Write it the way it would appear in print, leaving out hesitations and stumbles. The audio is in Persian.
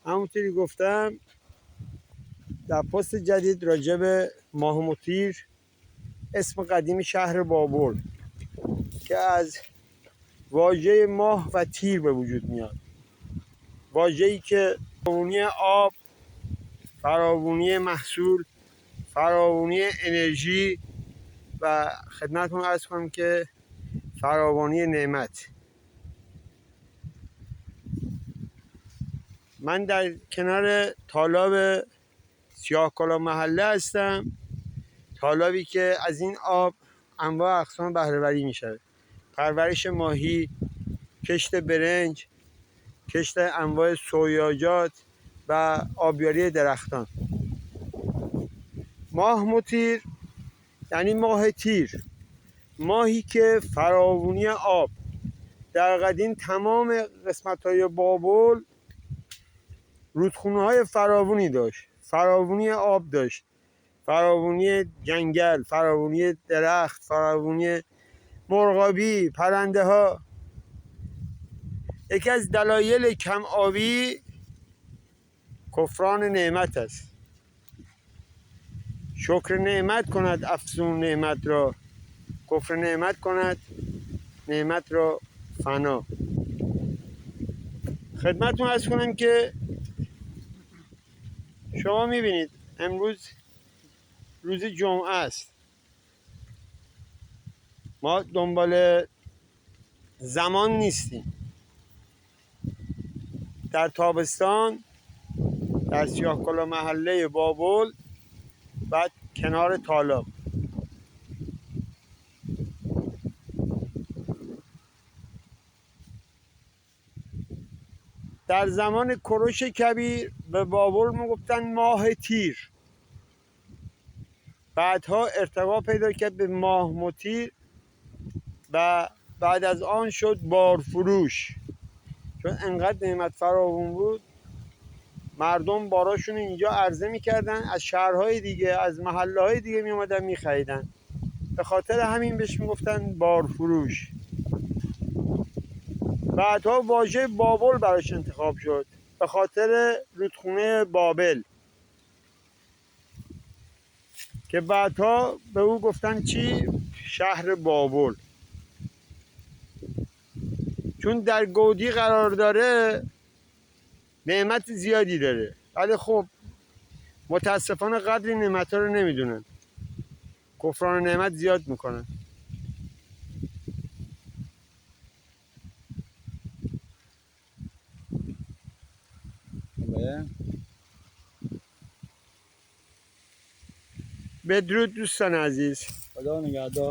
همونطوری گفتم در پست جدید راجع به ماه مطیر، اسم قدیم شهر بابل که از واژه ماه و تیر به وجود میاد، واژه‌ای که فراوانی آب، فراوانی محصول، فراوانی انرژی و خدمتتون عرض کنم که فراوانی نعمت. من در کنار تالاب سیاهکلاه محله هستم، تالابی که از این آب انواع اقسام بهره‌وری میشه: پرورش ماهی، کشت برنج، کشت انواع سویاجات و آبیاری درختان. ماه مطیر یعنی ماه تیر، ماهی که فراوانی آب. در قدیم تمام قسمت‌های بابل رودخونه‌های فراوانی داشت، فراوانی آب داشت، فراوانی جنگل، فراوانی درخت، فراوانی مرغابی، پرنده ها. یکی از دلایل کم آبی کفران نعمت است. شکر نعمت کند افزون نعمت را، کفر نعمت کند نعمت را فنا. خدمتتون عرض کنم که شما میبینید امروز روز جمعه است. ما دنبال زمان نیستیم. در تابستان در سیاهکلاه محله بابل و کنار تالاب، در زمان کوروش کبیر به بابل میگفتن ماه تیر. بعدها ارتقا پیدا کرد به ماه مطیر و بعد از آن شد بارفروش. چون انقدر نعمت فراوون بود، مردم باراشون اینجا عرضه میکردن، از شهرهای دیگه، از محله های دیگه میومدن میخریدن. به خاطر همین بهش میگفتن بارفروش. بعدها واژه بابل براش انتخاب شد به خاطر رودخونه بابل که بعدها به او گفتن چی؟ شهر بابل. چون در گودی قرار داره، نعمت زیادی داره، ولی خب متاسفانه قدر نعمت ها رو نمیدونن، کفران نعمت زیاد میکنن. بدرود دوستان عزیز. خدا نگهدار.